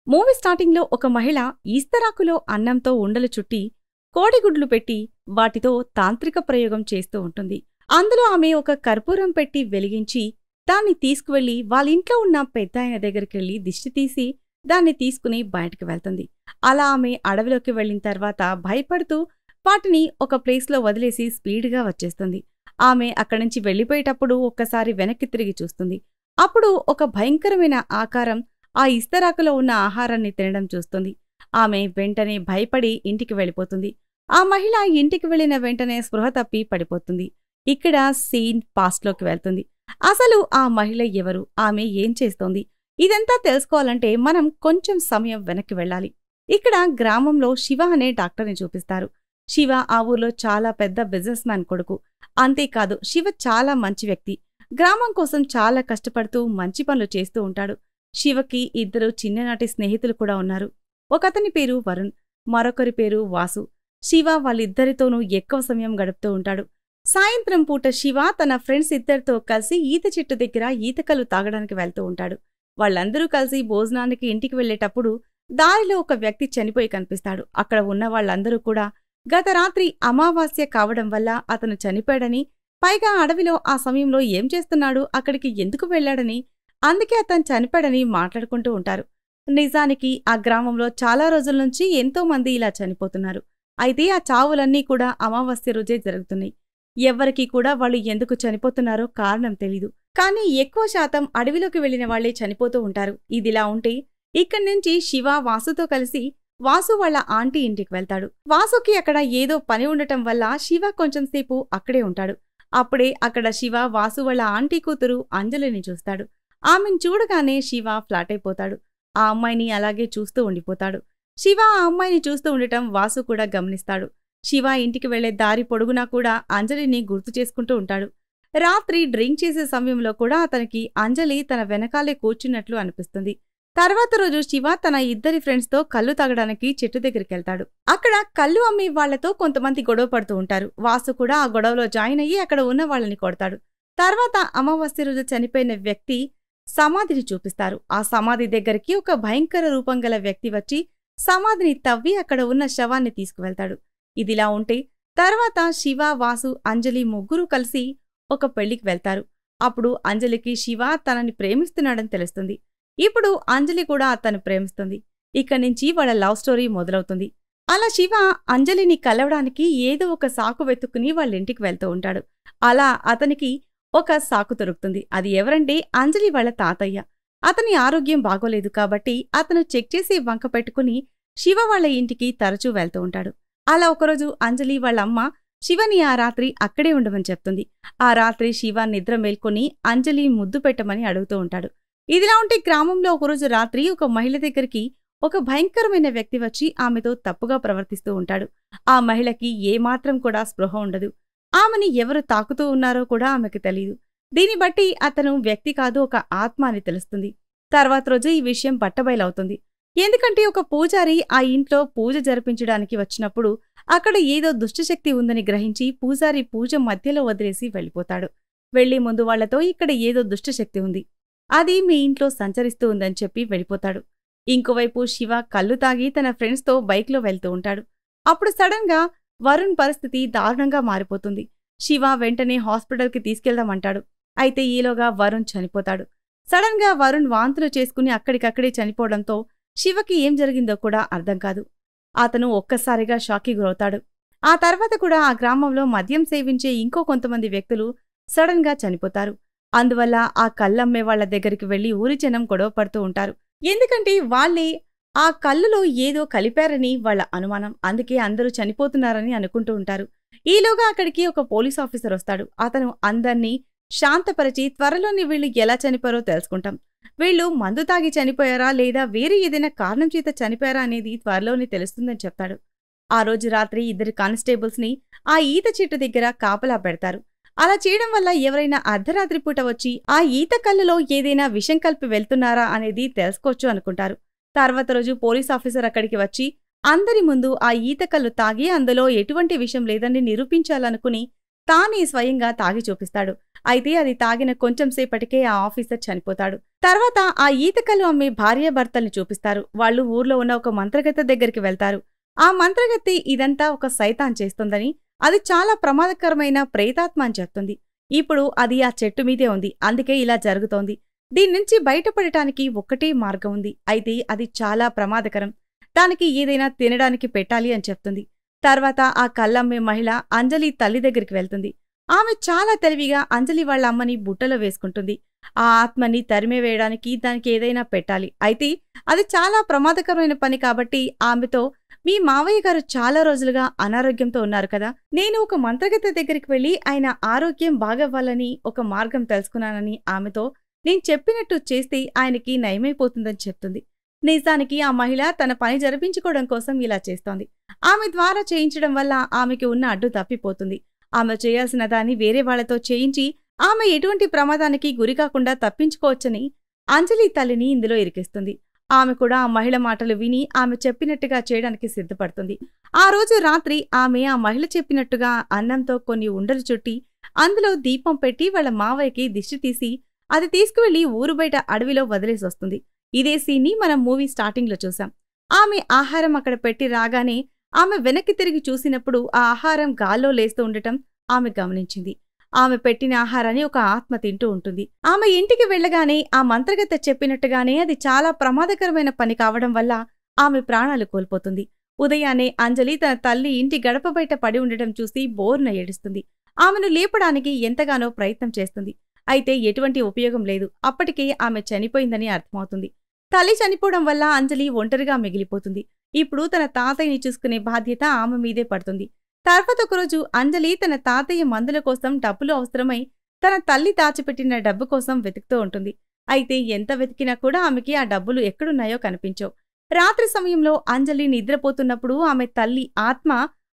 Movie స్టార్టింగ్లో ఒక మహిళ ఈస్తరాకులో అన్నంతో ఉండలు చుట్టి కోడిగుడ్లు పెట్టి వాటితో తాంత్రిక ప్రయోగం చేస్తూ ఉంటుంది. అందులో ఆమె ఒక కర్పూరం పెట్టి వెలిగించి దాన్ని తీసుకువెళ్లి వాళ్ళింట్లో ఉన్న పెద్దాయన దగ్గరికెళ్లి దిష్టి తీసి దాన్ని తీసుకుని బయటకు వెళ్తుంది. అలా ఆమె అడవిలోకి వెళ్లిన తర్వాత భయపడుతూ వాటిని ఒక ప్లేస్లో వదిలేసి స్పీడ్గా వచ్చేస్తుంది. ఆమె అక్కడ్నుంచి వెళ్లిపోయేటప్పుడు ఒక్కసారి వెనక్కి తిరిగి చూస్తుంది. అప్పుడు ఒక భయంకరమైన ఆకారం ఆ ఇస్తరాకులో ఉన్న ఆహారాన్ని తినడం చూస్తుంది. ఆమె వెంటనే భయపడి ఇంటికి వెళ్ళిపోతుంది. ఆ మహిళ ఇంటికి వెళ్లిన వెంటనే స్పృహ తప్పి పడిపోతుంది. ఇక్కడ సీన్ పాస్ట్లోకి వెళ్తుంది. అసలు ఆ మహిళ ఎవరు, ఆమె ఏం చేస్తోంది, ఇదంతా తెలుసుకోవాలంటే మనం కొంచెం సమయం వెనక్కి వెళ్ళాలి. ఇక్కడ గ్రామంలో శివ అనే డాక్టర్ని చూపిస్తారు. శివ ఆ ఊర్లో చాలా పెద్ద బిజినెస్ మ్యాన్ కొడుకు. అంతేకాదు శివ చాలా మంచి వ్యక్తి. గ్రామం కోసం చాలా కష్టపడుతూ మంచి పనులు చేస్తూ ఉంటాడు. శివకి ఇద్దరు చిన్ననాటి స్నేహితులు కూడా ఉన్నారు. ఒకతని పేరు వరుణ్, మరొకరి పేరు వాసు. శివ వాళ్ళిద్దరితోనూ ఎక్కువ సమయం గడుపుతూ ఉంటాడు. సాయంత్రం పూట శివ తన ఫ్రెండ్స్ ఇద్దరితో కలిసి ఈత చెట్టు దగ్గర ఈతకల్లు తాగడానికి వెళ్తూ ఉంటాడు. వాళ్ళందరూ కలిసి భోజనానికి ఇంటికి వెళ్లేటప్పుడు దారిలో ఒక వ్యక్తి చనిపోయి కనిపిస్తాడు. అక్కడ ఉన్న వాళ్ళందరూ కూడా గత రాత్రి అమావాస్య కావడం వల్ల అతను చనిపోయాడని, పైగా అడవిలో ఆ సమయంలో ఏం చేస్తున్నాడు, అక్కడికి ఎందుకు వెళ్లాడని, అందుకే అతను చనిపోయాడని మాట్లాడుకుంటూ ఉంటారు. నిజానికి ఆ గ్రామంలో చాలా రోజుల నుంచి ఎంతో మంది ఇలా చనిపోతున్నారు. అయితే ఆ చావులన్నీ కూడా అమావాస్య రోజే జరుగుతున్నాయి. ఎవ్వరికీ కూడా వాళ్ళు ఎందుకు చనిపోతున్నారో కారణం తెలీదు. కానీ ఎక్కువ శాతం అడవిలోకి వెళ్లిన వాళ్లే చనిపోతూ ఉంటారు. ఇదిలా ఉంటే ఇక్కడ్నుంచి శివ వాసుతో కలిసి వాసు వాళ్ళ ఆంటీ ఇంటికి వెళ్తాడు. వాసుకి అక్కడ ఏదో పని ఉండటం వల్ల శివ కొంచెంసేపు అక్కడే ఉంటాడు. అప్పుడే అక్కడ శివ వాసు వాళ్ళ ఆంటీ కూతురు అంజలిని చూస్తాడు. ఆమెను చూడగానే శివ ఫ్లాట్ అయిపోతాడు. ఆ అమ్మాయిని అలాగే చూస్తూ ఉండిపోతాడు. శివ ఆ అమ్మాయిని చూస్తూ ఉండటం వాసు కూడా గమనిస్తాడు. శివ ఇంటికి వెళ్లే దారి పొడుగునా కూడా అంజలిని గుర్తు చేసుకుంటూ ఉంటాడు. రాత్రి డ్రింక్ చేసే సమయంలో కూడా అతనికి అంజలి తన వెనకాలే కూర్చున్నట్లు అనిపిస్తుంది. తర్వాత రోజు శివ తన ఇద్దరి ఫ్రెండ్స్తో కళ్ళు తాగడానికి చెట్టు దగ్గరికెళ్తాడు. అక్కడ కళ్ళు అమ్మే వాళ్లతో కొంతమంది గొడవ పడుతూ ఉంటారు. వాసు కూడా ఆ గొడవలో జాయిన్ అయ్యి అక్కడ ఉన్న వాళ్ళని కొడతాడు. తర్వాత అమావాస్య రోజు చనిపోయిన వ్యక్తి సమాధిని చూపిస్తారు. ఆ సమాధి దగ్గరికి ఒక భయంకర రూపం గల వ్యక్తి వచ్చి సమాధిని తవ్వి అక్కడ ఉన్న శవాన్ని తీసుకువెళ్తాడు. ఇదిలా ఉంటే తర్వాత శివ, వాసు, అంజలి ముగ్గురూ కలిసి ఒక పెళ్లికి వెళ్తారు. అప్పుడు అంజలికి శివ తనని ప్రేమిస్తున్నాడని తెలుస్తుంది. ఇప్పుడు అంజలి కూడా అతను ప్రేమిస్తుంది. ఇక్కడ్నుంచి వాళ్ళ లవ్ స్టోరీ మొదలవుతుంది. అలా శివ అంజలిని కలవడానికి ఏదో ఒక సాకు వెతుక్కుని వాళ్ళింటికి వెళ్తూ ఉంటాడు. అలా అతనికి ఒక సాకు దొరుకుతుంది. అది ఎవరంటే అంజలి వాళ్ళ తాతయ్య. అతని ఆరోగ్యం బాగోలేదు కాబట్టి అతను చెక్ చేసి వంక పెట్టుకుని శివ వాళ్ళ ఇంటికి తరచూ వెళ్తూ ఉంటాడు. అలా ఒకరోజు అంజలి వాళ్ళమ్మ శివని ఆ రాత్రి అక్కడే ఉండమని చెప్తుంది. ఆ రాత్రి శివ నిద్ర మేల్కొని అంజలి ముద్దు పెట్టమని అడుగుతూ ఉంటాడు. ఇదిలా ఉంటే గ్రామంలో ఒకరోజు రాత్రి ఒక మహిళ దగ్గరికి ఒక భయంకరమైన వ్యక్తి వచ్చి ఆమెతో తప్పుగా ప్రవర్తిస్తూ ఉంటాడు. ఆ మహిళకి ఏమాత్రం కూడా స్పృహ ఉండదు. ఆమెని ఎవరు తాకుతూ ఉన్నారో కూడా ఆమెకు తెలీదు. దీన్ని బట్టి అతను వ్యక్తి కాదు, ఒక ఆత్మ అని తెలుస్తుంది. తర్వాత రోజు ఈ విషయం బట్టబయలవుతుంది. ఎందుకంటే ఒక పూజారి ఆ ఇంట్లో పూజ జరిపించడానికి వచ్చినప్పుడు అక్కడ ఏదో దుష్టశక్తి ఉందని గ్రహించి పూజారి పూజ మధ్యలో వదిలేసి వెళ్ళిపోతాడు. వెళ్లే ముందు వాళ్లతో ఇక్కడ ఏదో దుష్టశక్తి ఉంది, అది మీ ఇంట్లో సంచరిస్తూ ఉందని చెప్పి వెళ్ళిపోతాడు. ఇంకోవైపు శివ కళ్ళు తాగి తన ఫ్రెండ్స్తో బైక్లో వెళ్తూ ఉంటాడు. అప్పుడు సడన్ గా వరుణ్ పరిస్థితి దారుణంగా మారిపోతుంది. శివ వెంటనే హాస్పిటల్కి తీసుకెళ్దామంటాడు. అయితే ఈలోగా వరుణ్ చనిపోతాడు. సడన్ గా వరుణ్ వాంతులు చేసుకుని అక్కడికక్కడే చనిపోవడంతో శివకి ఏం జరిగిందో కూడా అర్థం కాదు. అతను ఒక్కసారిగా షాక్కి గురవుతాడు. ఆ తర్వాత కూడా ఆ గ్రామంలో మద్యం సేవించే ఇంకో కొంతమంది వ్యక్తులు సడన్ గా చనిపోతారు. అందువల్ల ఆ కళ్ళమ్మే వాళ్ల దగ్గరికి వెళ్లి ఊరి జనం గొడవ పడుతూ ఉంటారు. ఎందుకంటే వాళ్లే ఆ కళ్ళులో ఏదో కలిపారని వాళ్ల అనుమానం. అందుకే అందరూ చనిపోతున్నారని అనుకుంటూ ఉంటారు. ఈలోగా అక్కడికి ఒక పోలీస్ ఆఫీసర్ వస్తాడు. అతను అందర్నీ శాంతపరిచి త్వరలోని వీళ్లు ఎలా చనిపోయారో తెలుసుకుంటాం, వీళ్లు మందు తాగి చనిపోయారా లేదా వేరే ఏదైనా కారణం చేత చనిపోయారా అనేది త్వరలోనే తెలుస్తుందని చెప్తాడు. ఆ రోజు రాత్రి ఇద్దరు కానిస్టేబుల్స్ ని ఆ ఈత చెట్టు దగ్గర కాపలా పెడతారు. అలా చేయడం వల్ల ఎవరైనా అర్ధరాత్రి పూట వచ్చి ఆ ఈత కళ్ళలో ఏదైనా విషం కలిపి వెళ్తున్నారా అనేది తెలుసుకోవచ్చు అనుకుంటారు. తర్వాత రోజు పోలీస్ ఆఫీసర్ అక్కడికి వచ్చి అందరి ముందు ఆ ఈత కళ్ళు తాగి అందులో ఎటువంటి విషం లేదని నిరూపించాలనుకుని తానే స్వయంగా తాగి చూపిస్తాడు. అయితే అది తాగిన కొంచెం సేపటికే ఆ ఆఫీసర్ చనిపోతాడు. తర్వాత ఆ ఈతకల్లు అమ్మే భార్యాభర్తల్ని చూపిస్తారు. వాళ్ళు ఊర్లో ఉన్న ఒక మంత్రగత్తె దగ్గరికి వెళ్తారు. ఆ మంత్రగత్తె ఇదంతా ఒక సైతాన్ చేస్తుందని, అది చాలా ప్రమాదకరమైన ప్రేతాత్మ అని చెప్తుంది. ఇప్పుడు అది ఆ చెట్టు మీదే ఉంది, అందుకే ఇలా జరుగుతోంది. దీన్నుంచి బయటపడటానికి ఒక్కటే మార్గం ఉంది. అయితే అది చాలా ప్రమాదకరం. దానికి ఏదైనా తినడానికి పెట్టాలి అని చెప్తుంది. తర్వాత ఆ కళ్ళమ్మే మహిళ అంజలి తల్లి దగ్గరికి వెళ్తుంది. ఆమె చాలా తెలివిగా అంజలి వాళ్ళ అమ్మని బుట్టలో వేసుకుంటుంది. ఆ ఆత్మని తరిమివేయడానికి దానికి ఏదైనా పెట్టాలి. అయితే అది చాలా ప్రమాదకరమైన పని కాబట్టి ఆమెతో, మీ మావయ్య గారు చాలా రోజులుగా అనారోగ్యంతో ఉన్నారు కదా, నేను ఒక మంత్రగత్తె దగ్గరికి వెళ్లి ఆయన ఆరోగ్యం బాగవ్వాలని ఒక మార్గం తెలుసుకున్నానని ఆమెతో, నేను చెప్పినట్టు చేస్తే ఆయనకి నయమైపోతుందని చెప్తుంది. నిజానికి ఆ మహిళ తన పని జరిపించుకోవడం కోసం ఇలా చేస్తోంది. ఆమె ద్వారా చేయించడం వల్ల ఆమెకి ఉన్న అడ్డు తప్పిపోతుంది. ఆమె చేయాల్సిన దాన్ని వేరే వాళ్లతో చేయించి ఆమె ఎటువంటి ప్రమాదానికి గురికాకుండా తప్పించుకోవచ్చని అంజలి తల్లిని ఇందులో ఇరికిస్తుంది. ఆమె కూడా ఆ మహిళ మాటలు విని ఆమె చెప్పినట్టుగా చేయడానికి సిద్ధపడుతుంది. ఆ రోజు రాత్రి ఆమె ఆ మహిళ చెప్పినట్టుగా అన్నంతో కొన్ని ఉండలు చుట్టి అందులో దీపం పెట్టి వాళ్ళ మావయ్యకి దిష్టి తీసి అది తీసుకువెళ్లి ఊరు బయట అడవిలో వదిలేసొస్తుంది. ఇదే సీన్ని మనం మూవీ స్టార్టింగ్లో చూసాం. ఆమె ఆహారం అక్కడ పెట్టి రాగానే ఆమె వెనక్కి తిరిగి చూసినప్పుడు ఆ ఆహారం గాల్లో లేస్తూ ఉండటం ఆమె గమనించింది. ఆమె పెట్టిన ఆహారాన్ని ఒక ఆత్మ తింటూ ఉంటుంది. ఆమె ఇంటికి వెళ్లగానే ఆ మంత్రగత్తె చెప్పినట్టుగానే అది చాలా ప్రమాదకరమైన పని కావడం వల్ల ఆమె ప్రాణాలు కోల్పోతుంది. ఉదయాన్నే అంజలి తన తల్లి ఇంటి గడప బయట పడి ఉండటం చూసి బోర్న ఏడుస్తుంది. ఆమెను లేపడానికి ఎంతగానో ప్రయత్నం చేస్తుంది. అయితే ఎటువంటి ఉపయోగం లేదు. అప్పటికే ఆమె చనిపోయిందని అర్థమవుతుంది. తల్లి చనిపోవడం వల్ల అంజలి ఒంటరిగా మిగిలిపోతుంది. ఇప్పుడు తన తాతయ్యని చూసుకునే బాధ్యత ఆమె మీదే పడుతుంది. తర్వాత ఒకరోజు అంజలి తన తాతయ్య మందుల కోసం డబ్బులు అవసరమై తన తల్లి దాచిపెట్టిన డబ్బు కోసం వెతుకుతూ ఉంటుంది. అయితే ఎంత వెతికినా కూడా ఆమెకి ఆ డబ్బులు ఎక్కడున్నాయో కనిపించవు. రాత్రి సమయంలో అంజలి నిద్రపోతున్నప్పుడు ఆమె తల్లి ఆత్మ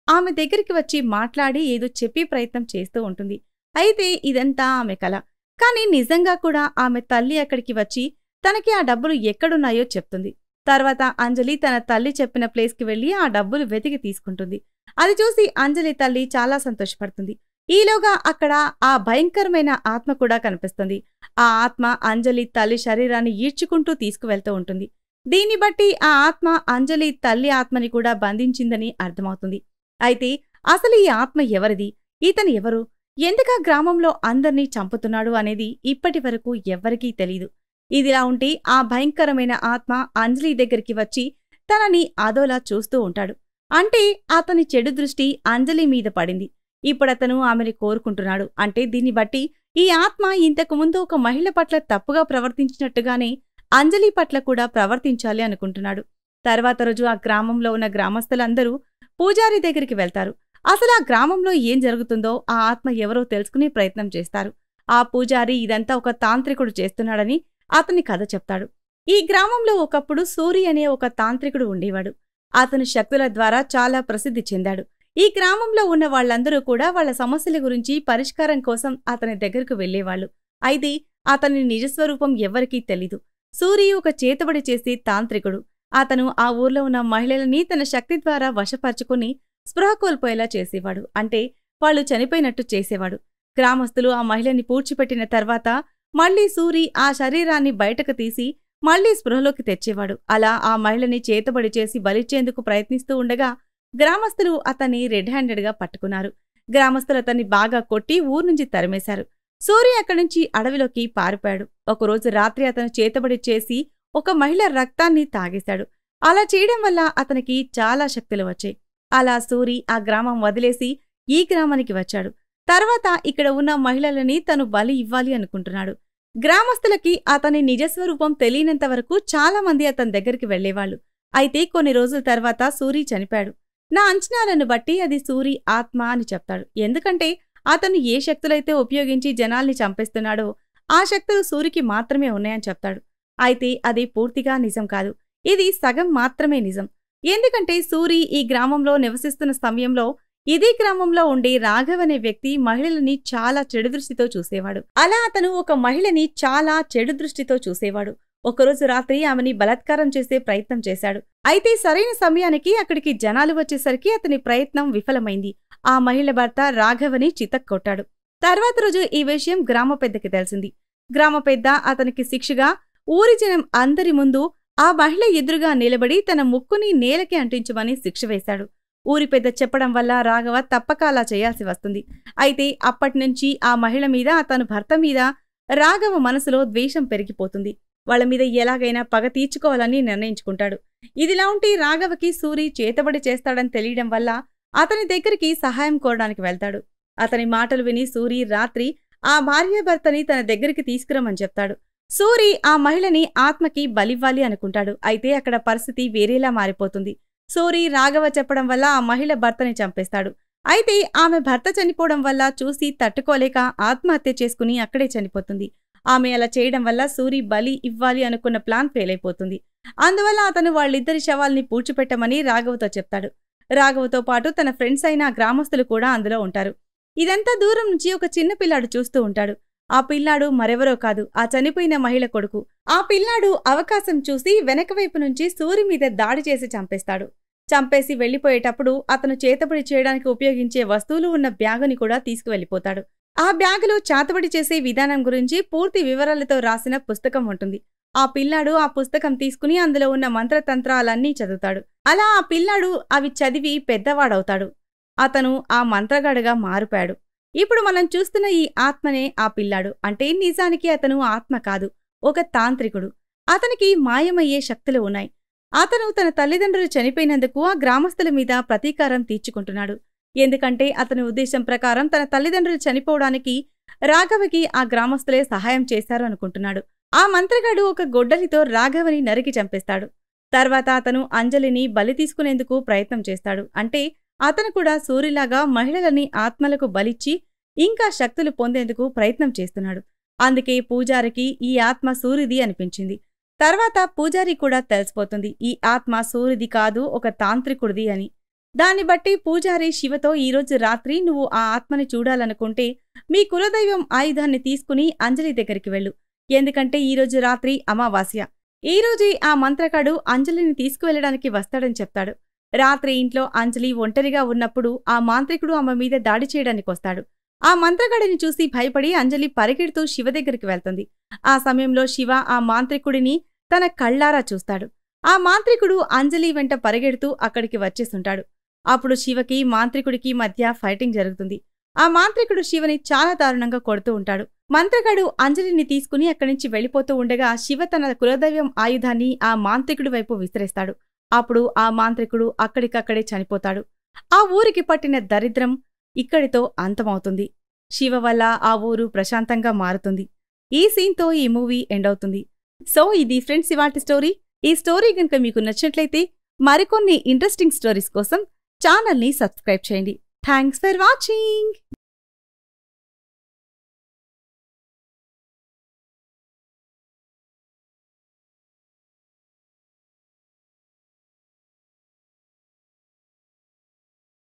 ఆమె దగ్గరికి వచ్చి మాట్లాడి ఏదో చెప్పే ప్రయత్నం చేస్తూ ఉంటుంది. అయితే ఇదంతా ఆమె కల. కానీ నిజంగా కూడా ఆమె తల్లి అక్కడికి వచ్చి తనకి ఆ డబ్బులు ఎక్కడున్నాయో చెప్తుంది. తర్వాత అంజలి తన తల్లి చెప్పిన ప్లేస్కి వెళ్లి ఆ డబ్బులు వెతికి తీసుకుంటుంది. అది చూసి అంజలి తల్లి చాలా సంతోషపడుతుంది. ఈలోగా అక్కడ ఆ భయంకరమైన ఆత్మ కూడా కనిపిస్తుంది. ఆ ఆత్మ అంజలి తల్లి శరీరాన్ని ఈడ్చుకుంటూ తీసుకువెళ్తూ ఉంటుంది. దీన్ని బట్టి ఆ ఆత్మ అంజలి తల్లి ఆత్మని కూడా బంధించిందని అర్థమవుతుంది. అయితే అసలు ఈ ఆత్మ ఎవరిది? ఇతను ఎవరు? ఎందుకా గ్రామంలో అందర్నీ చంపుతున్నాడు అనేది ఇప్పటి వరకు ఎవ్వరికీ తెలీదు. ఇదిలా ఉంటే ఆ భయంకరమైన ఆత్మ అంజలి దగ్గరికి వచ్చి తనని అదోలా చూస్తూ ఉంటాడు. అంటే అతని చెడు దృష్టి అంజలి మీద పడింది. ఇప్పుడతను ఆమెని కోరుకుంటున్నాడు. అంటే దీన్ని బట్టి ఈ ఆత్మ ఇంతకుముందు ఒక మహిళ పట్ల తప్పుగా ప్రవర్తించినట్టుగానే అంజలి పట్ల కూడా ప్రవర్తించాలి అనుకుంటున్నాడు. తర్వాత రోజు ఆ గ్రామంలో ఉన్న గ్రామస్తులందరూ పూజారి దగ్గరికి వెళ్తారు. అసలు ఆ గ్రామంలో ఏం జరుగుతుందో ఆ ఆత్మ ఎవరో తెలుసుకునే ప్రయత్నం చేస్తారు. ఆ పూజారి ఇదంతా ఒక తాంత్రికుడు చేస్తున్నాడని అతని కథ చెప్తాడు. ఈ గ్రామంలో ఒకప్పుడు సూరి అనే ఒక తాంత్రికుడు ఉండేవాడు. అతను శక్తుల ద్వారా చాలా ప్రసిద్ధి చెందాడు. ఈ గ్రామంలో ఉన్న వాళ్లందరూ కూడా వాళ్ల సమస్యల గురించి పరిష్కారం కోసం అతని దగ్గరకు వెళ్లేవాళ్లు. అయితే అతని నిజస్వరూపం ఎవ్వరికీ తెలీదు. సూరి ఒక చేతబడి చేసే తాంత్రికుడు. అతను ఆ ఊర్లో ఉన్న మహిళలని తన శక్తి ద్వారా వశపరుచుకుని స్పృహ కోల్పోయేలా చేసేవాడు. అంటే వాళ్లు చనిపోయినట్టు చేసేవాడు. గ్రామస్తులు ఆ మహిళని పూడ్చిపెట్టిన తర్వాత మళ్లీ సూరి ఆ శరీరాన్ని బయటకు తీసి మళ్లీ స్పృహలోకి తెచ్చేవాడు. అలా ఆ మహిళని చేతబడి చేసి బలిచ్చేందుకు ప్రయత్నిస్తూ ఉండగా గ్రామస్తులు అతన్ని రెడ్ హ్యాండెడ్గా పట్టుకున్నారు. గ్రామస్తులు అతన్ని బాగా కొట్టి ఊర్నుంచి తరిమేశారు. సూరి అక్కడ్నుంచి అడవిలోకి పారిపోయాడు. ఒకరోజు రాత్రి అతను చేతబడి చేసి ఒక మహిళ రక్తాన్ని తాగేశాడు. అలా చేయడం వల్ల అతనికి చాలా శక్తులు వచ్చాయి. అలా సూరి ఆ గ్రామం వదిలేసి ఈ గ్రామానికి వచ్చాడు. తర్వాత ఇక్కడ ఉన్న మహిళలని తను బలి ఇవ్వాలి అనుకుంటున్నాడు. గ్రామస్తులకి అతని నిజస్వరూపం తెలియనంత వరకు చాలా మంది అతని దగ్గరికి వెళ్లేవాళ్లు. అయితే కొన్ని రోజుల తర్వాత సూరి చనిపాడు. నా అంచనాలను బట్టి అది సూరి ఆత్మ అని చెప్తాడు. ఎందుకంటే అతను ఏ శక్తులైతే ఉపయోగించి జనాల్ని చంపేస్తున్నాడో ఆ శక్తులు సూరికి మాత్రమే ఉన్నాయని చెప్తాడు. అయితే అది పూర్తిగా నిజం కాదు. ఇది సగం మాత్రమే నిజం. ఎందుకంటే సూరి ఈ గ్రామంలో నివసిస్తున్న సమయంలో ఇదే గ్రామంలో ఉండే రాఘవ్ అనే వ్యక్తి మహిళలని చాలా చెడు దృష్టితో చూసేవాడు. అలా అతను ఒక మహిళని చాలా చెడు దృష్టితో చూసేవాడు. ఒకరోజు రాత్రి ఆమెని బలాత్కారం చేసే ప్రయత్నం చేశాడు. అయితే సరైన సమయానికి అక్కడికి జనాలు వచ్చేసరికి అతని ప్రయత్నం విఫలమైంది. ఆ మహిళ భర్త రాఘవని చితక్కొట్టాడు. తర్వాత రోజు ఈ విషయం గ్రామ పెద్దకి తెలిసింది. గ్రామ పెద్ద అతనికి శిక్షగా ఊరి జనం అందరి ముందు ఆ మహిళ ఎదురుగా నిలబడి తన ముక్కుని నేలకి అంటించమని శిక్ష వేశాడు. ఊరి పెద్ద చెప్పడం వల్ల రాఘవ తప్పక అలా చేయాల్సి వస్తుంది. అయితే అప్పటినుంచి ఆ మహిళ మీద, అతను భర్త మీద రాఘవ మనసులో ద్వేషం పెరిగిపోతుంది. వాళ్ళ మీద ఎలాగైనా పగ తీర్చుకోవాలని నిర్ణయించుకుంటాడు. ఇదిలా ఉంటే రాఘవకి సూరి చేతబడి చేస్తాడని తెలియడం వల్ల అతని దగ్గరికి సహాయం కోరడానికి వెళ్తాడు. అతని మాటలు విని సూరి రాత్రి ఆ భార్యాభర్తని తన దగ్గరికి తీసుకురమ్మని చెప్తాడు. సూరి ఆ మహిళని ఆత్మకి బలివ్వాలి అనుకుంటాడు. అయితే అక్కడ పరిస్థితి వేరేలా మారిపోతుంది. సూరి రాఘవ చెప్పడం వల్ల ఆ మహిళ భర్తని చంపేస్తాడు. అయితే ఆమె భర్త చనిపోవడం వల్ల చూసి తట్టుకోలేక ఆత్మహత్య చేసుకుని అక్కడే చనిపోతుంది. ఆమె అలా చేయడం వల్ల సూరి బలి ఇవ్వాలి అనుకున్న ప్లాన్ ఫెయిల్ అయిపోతుంది. అందువల్ల అతను వాళ్ళిద్దరి శవాల్ని పూడ్చిపెట్టమని రాఘవతో చెప్తాడు. రాఘవతో పాటు తన ఫ్రెండ్స్ అయిన గ్రామస్తులు కూడా అందులో ఉంటారు. ఇదంతా దూరం నుంచి ఒక చిన్న పిల్లాడు చూస్తూ ఉంటాడు. ఆ పిల్లాడు మరెవరో కాదు, ఆ చనిపోయిన మహిళ కొడుకు. ఆ పిల్లాడు అవకాశం చూసి వెనకవైపు నుంచి సూరి మీద దాడి చేసి చంపేస్తాడు. చంపేసి వెళ్లిపోయేటప్పుడు అతను చేతబడి చేయడానికి ఉపయోగించే వస్తువులు ఉన్న బ్యాగుని కూడా తీసుకువెళ్లిపోతాడు. ఆ బ్యాగులో చేతబడి చేసే విధానం గురించి పూర్తి వివరాలతో రాసిన పుస్తకం ఉంటుంది. ఆ పిల్లాడు ఆ పుస్తకం తీసుకుని అందులో ఉన్న మంత్రతంత్రాలన్నీ చదువుతాడు. అలా ఆ పిల్లాడు అవి చదివి పెద్దవాడవుతాడు. అతను ఆ మంత్రగాడుగా మారిపోయాడు. ఇప్పుడు మనం చూస్తున్న ఈ ఆత్మనే ఆ పిల్లాడు. అంటే నిజానికి అతను ఆత్మ కాదు, ఒక తాంత్రికుడు. అతనికి మాయమయ్యే శక్తులు ఉన్నాయి. అతను తన తల్లిదండ్రులు చనిపోయినందుకు ఆ గ్రామస్తుల మీద ప్రతీకారం తీర్చుకుంటున్నాడు. ఎందుకంటే అతని ఉద్దేశం ప్రకారం తన తల్లిదండ్రులు చనిపోవడానికి రాఘవకి ఆ గ్రామస్తులే సహాయం చేశారు అనుకుంటున్నాడు. ఆ మంత్రగాడు ఒక గొడ్డలితో రాఘవని నరికి చంపేస్తాడు. తర్వాత అతను అంజలిని బలి తీసుకునేందుకు ప్రయత్నం చేస్తాడు. అంటే అతను కూడా సూరిలాగా మహిళలని ఆత్మలకు బలిచ్చి ఇంకా శక్తులు పొందేందుకు ప్రయత్నం చేస్తున్నాడు. అందుకే పూజారికి ఈ ఆత్మ సూరిది అనిపించింది. తర్వాత పూజారి కూడా తెలిసిపోతుంది ఈ ఆత్మ సూరిది కాదు, ఒక తాంత్రికుడిది అని. దాన్ని బట్టి పూజారి శివతో, ఈరోజు రాత్రి నువ్వు ఆ ఆత్మని చూడాలనుకుంటే మీ కులదైవం ఆయుధాన్ని తీసుకుని అంజలి దగ్గరికి వెళ్ళు. ఎందుకంటే ఈరోజు రాత్రి అమావాస్య. ఈరోజే ఆ మంత్రకాడు అంజలిని తీసుకువెళ్లడానికి వస్తాడని చెప్తాడు. రాత్రి ఇంట్లో అంజలి ఒంటరిగా ఉన్నప్పుడు ఆ మాంత్రికుడు ఆమె మీద దాడి చేయడానికొస్తాడు. ఆ మంత్రగాడిని చూసి భయపడి అంజలి పరిగెడుతూ శివ దగ్గరికి వెళ్తుంది. ఆ సమయంలో శివ ఆ మాంత్రికుడిని తన కళ్ళారా చూస్తాడు. ఆ మాంత్రికుడు అంజలి వెంట పరిగెడుతూ అక్కడికి వచ్చేస్తుంటాడు. అప్పుడు శివకి మాంత్రికుడికి మధ్య ఫైటింగ్ జరుగుతుంది. ఆ మాంత్రికుడు శివని చాలా దారుణంగా కొడుతూ ఉంటాడు. మంత్రగాడు అంజలిని తీసుకుని అక్కడి నుంచి వెళ్లిపోతూ ఉండగా శివ తన కులదైవం ఆయుధాన్ని ఆ మాంత్రికుడి వైపు విసిరేస్తాడు. అప్పుడు ఆ మాంత్రికుడు అక్కడికక్కడే చనిపోతాడు. ఆ ఊరికి పట్టిన దరిద్రం ఇక్కడితో అంతమవుతుంది. శివ వల్ల ఆ ఊరు ప్రశాంతంగా మారుతుంది. ఈ సీన్తో ఈ మూవీ ఎండ్ అవుతుంది. సో ఇది ఫ్రెండ్స్ ఇవాల్టి స్టోరీ. ఈ స్టోరీ గనుక మీకు నచ్చినట్లయితే మరికొన్ని ఇంట్రెస్టింగ్ స్టోరీస్ కోసం ఛానల్ని సబ్స్క్రైబ్ చేయండి. Thanks for watching.